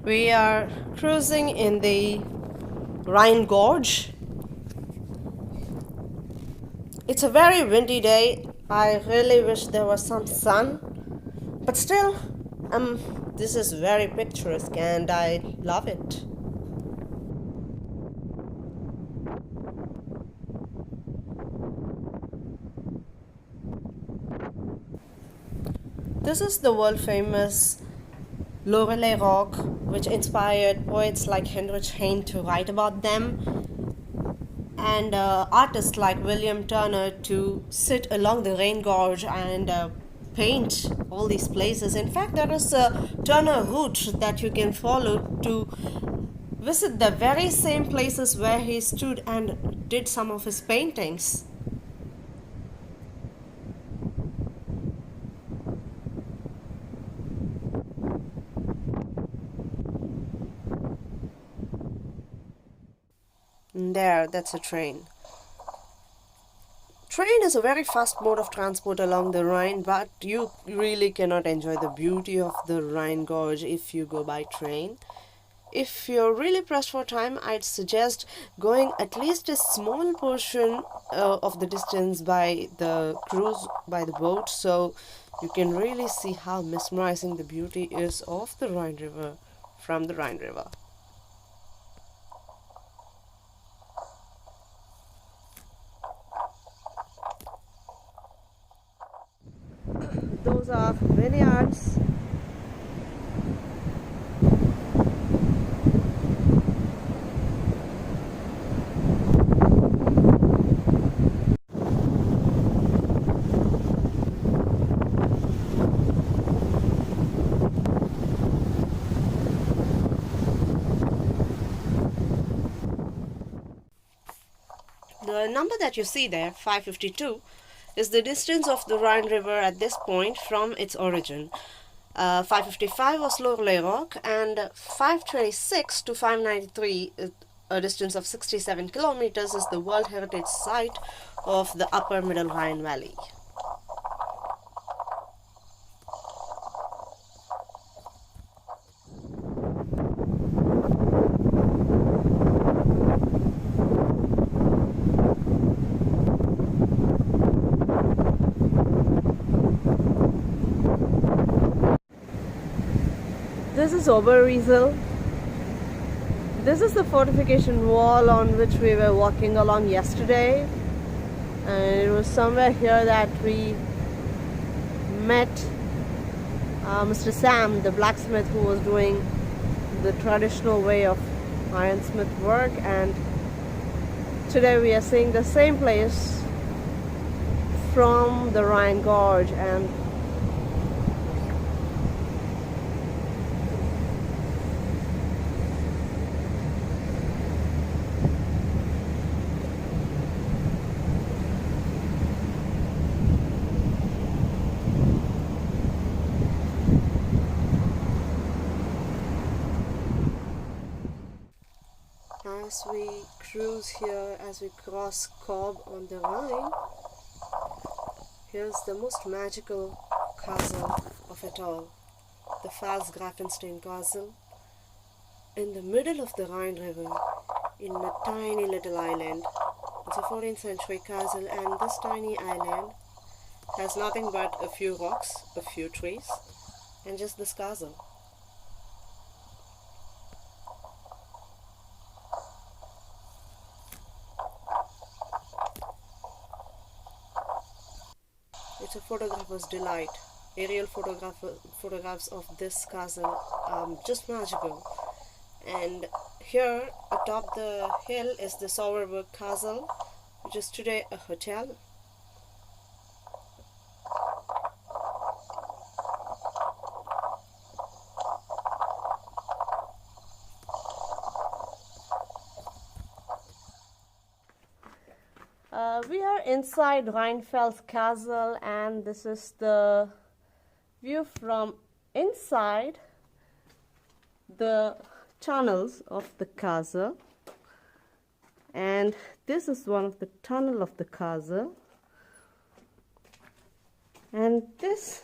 We are cruising in the Rhine Gorge. It's a very windy day. I really wish there was some sun, but still, this is very picturesque and I love it. This is the world famous Lorelei rock, which inspired poets like Heinrich Heine to write about them, and artists like William Turner to sit along the Rhine Gorge and paint all these places. In fact, there is a Turner route that you can follow to visit the very same places where he stood and did some of his paintings. There, that's a train. Train is a very fast mode of transport along the Rhine, but you really cannot enjoy the beauty of the Rhine Gorge if you go by train. If you're really pressed for time, I'd suggest going at least a small portion of the distance by the cruise, by the boat, so you can really see how mesmerizing the beauty is of the Rhine River from the Rhine River. Those are vineyards. The number that you see there, 552, is the distance of the Rhine River at this point from its origin. 555 was Lorelei Rock, and 526 to 593, a distance of 67 kilometers, is the World Heritage Site of the Upper Middle Rhine Valley. This is Oberwesel. This is the fortification wall on which we were walking along yesterday, and it was somewhere here that we met Mr. Sam, the blacksmith, who was doing the traditional way of ironsmith work, and today we are seeing the same place from the Rhine Gorge. And as we cruise here, as we cross Kaub on the Rhine, here's the most magical castle of it all, the Pfalzgrafenstein castle, in the middle of the Rhine River, in a tiny little island. It's a 14th century castle, and this tiny island has nothing but a few rocks, a few trees, and just this castle. It's a photographer's delight. Aerial photographs of this castle, just magical. And here atop the hill is the Sauerburg Castle, which is today a hotel. We are inside Rheinfels Castle, and this is the view from inside the tunnels of the castle. And this is one of the tunnel of the castle. And this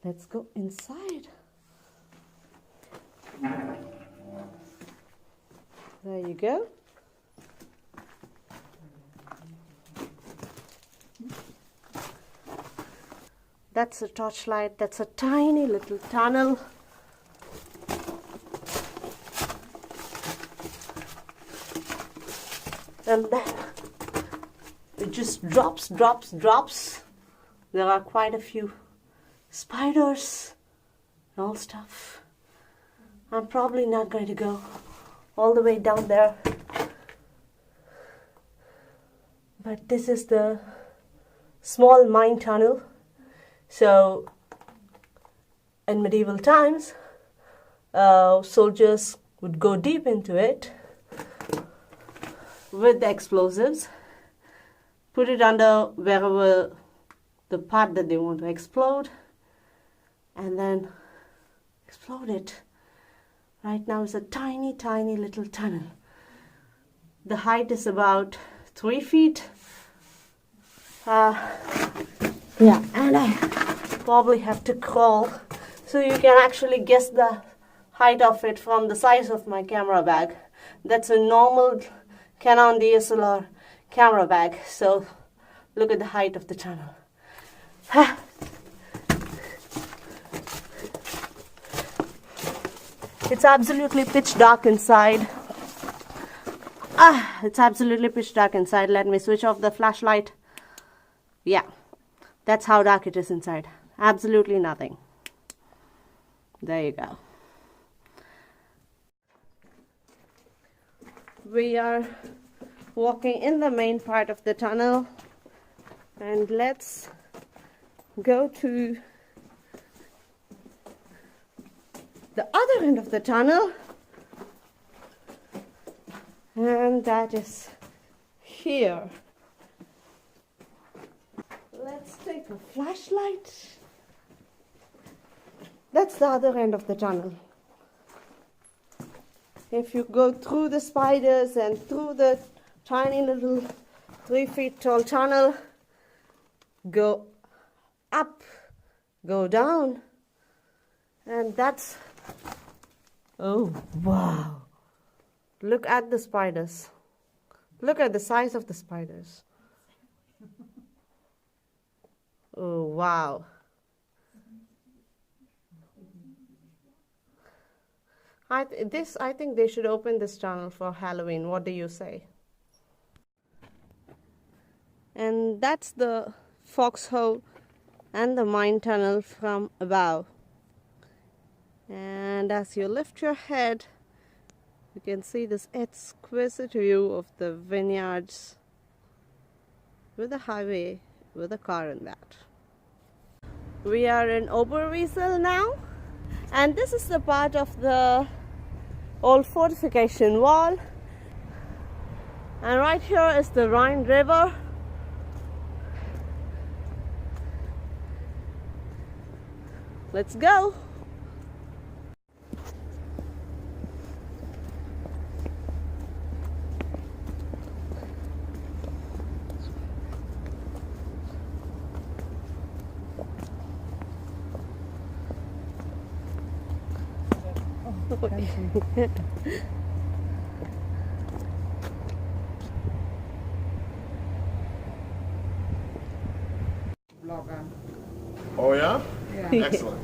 Let's go inside. There you go. That's a torchlight. That's a tiny little tunnel. And then it just drops. There are quite a few spiders and all stuff. I'm probably not going to go all the way down there. But this is the small mine tunnel. So in medieval times, soldiers would go deep into it with the explosives, put it under wherever the part that they want to explode, and then explode it. Right now it's a tiny little tunnel. The height is about 3 feet. Yeah, and I probably have to crawl, so you can actually guess the height of it from the size of my camera bag. That's a normal Canon DSLR camera bag. So look at the height of the tunnel. It's absolutely pitch dark inside. It's absolutely pitch dark inside. Let me switch off the flashlight. Yeah, that's how dark it is inside. Absolutely nothing. There you go. We are walking in the main part of the tunnel, and let's go to the other end of the tunnel, and that is here. Let's take a flashlight. That's the other end of the tunnel. If you go through the spiders and through the tiny little 3 feet tall tunnel, go up, go down, and that's, oh wow, look at the spiders. Look at the size of the spiders. Oh wow. I think they should open this tunnel for Halloween. What do you say? And that's the foxhole and the mine tunnel from above. And as you lift your head, you can see this exquisite view of the vineyards with the highway with a car in that. We are in Oberwesel now, and this is the part of the old fortification wall, and right here is the Rhine River. Let's go. Oh yeah? Yeah. Excellent.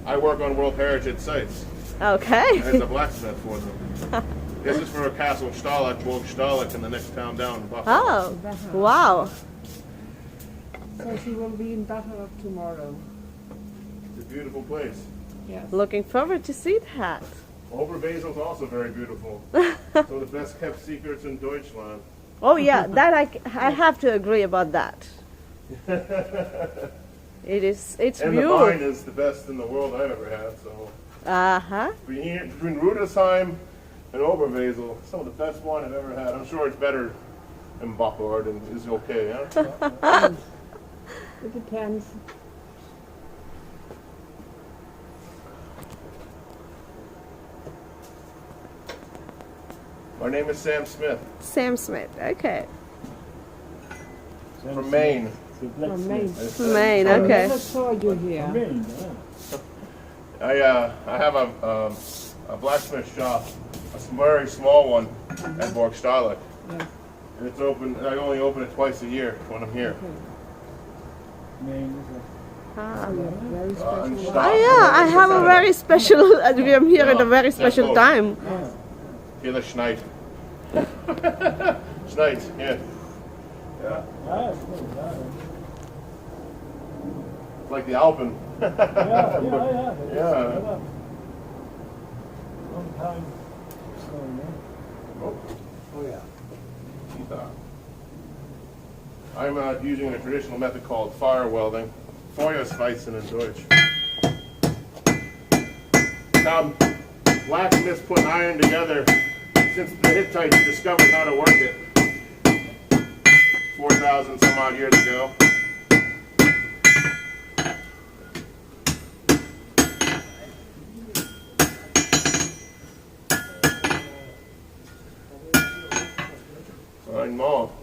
I work on World Heritage sites. Okay. As a blacksmith for them. This is for a castle Stahleck, Burg Stahleck, in the next town down in Buffalo. Oh, wow. So she will be in Bacharach tomorrow. It's a beautiful place. Yes. Looking forward to see that. Oberwesel is also very beautiful. So the best kept secrets in Deutschland. Oh yeah, that I have to agree about that. It's and beautiful. And the wine is the best in the world I've ever had. So between Rudesheim and Oberwesel, some of the best wine I've ever had. I'm sure it's better in Bacharach and is okay, huh? It depends. My name is Sam Smith. Sam Smith, okay. From Maine. From Maine. Maine, I okay. never saw you here. Maine, I have a blacksmith shop, a very small one at Borgstahlik. Yeah. And it's open. I only open it twice a year when I'm here. Maine is Ah. Very special. and one. stop. Oh yeah, I have a very special, we are here at a very special time. Hier, das schneit. Schneit, yeah. Yeah. It's like the Alpen. yeah. Yeah. Long time. Oh yeah. I'm using a traditional method called fire welding. Feuerschweißen in Deutsch. Blacksmiths put iron together since the Hittites discovered how to work it 4,000 some odd years ago.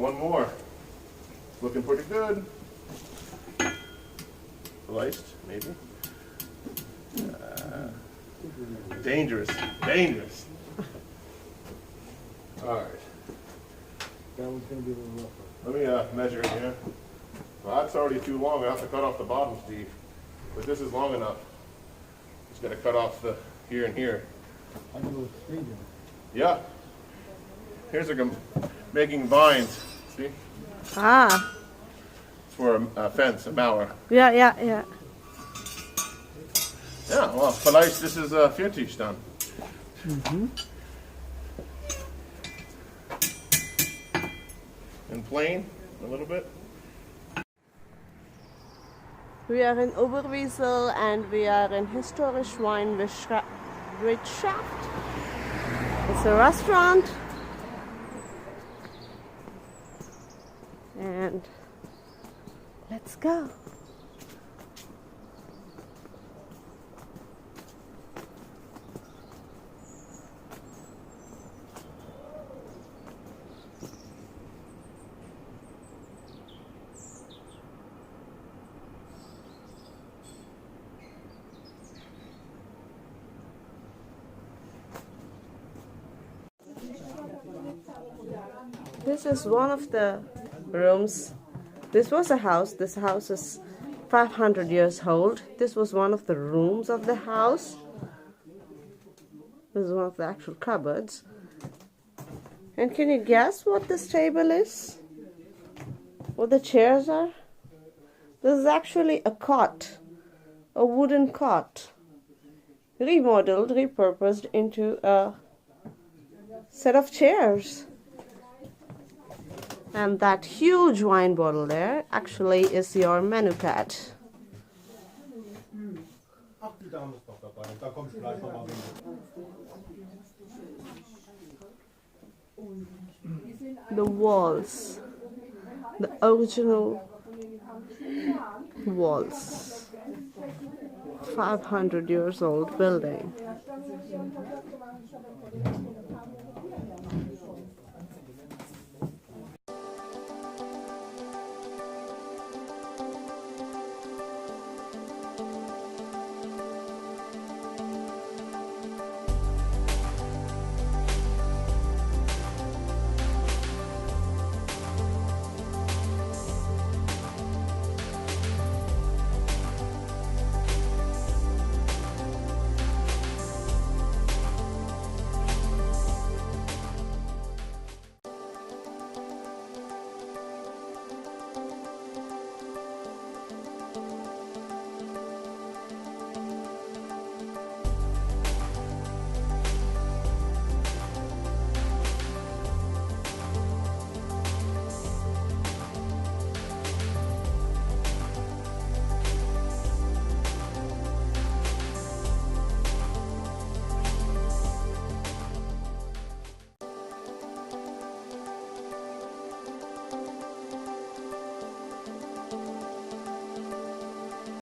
One more. Looking pretty good. Sliced, maybe. Dangerous. Dangerous. All right. That one's going to be a little rougher. Let me measure it here. Well, that's already too long. I have to cut off the bottom, Steve. But this is long enough. Just got to cut off the here and here. I do it straight in. Yeah. Here's making vines. See? Ah, It's for a fence, a bower. yeah. Yeah, well, vielleicht this is fertig dann. And plain, a little bit. We are in Oberwesel and we are in Historiche Weinwirtschaft. It's a restaurant. And let's go. This is one of the rooms. This was a house. This house is 500 years old. This was one of the rooms of the house. This is one of the actual cupboards. And can you guess what this table is? What the chairs are? This is actually a cot, a wooden cot, remodeled, repurposed into a set of chairs. And that huge wine bottle there actually is your menu pad. The walls, the original walls, 500 years old building.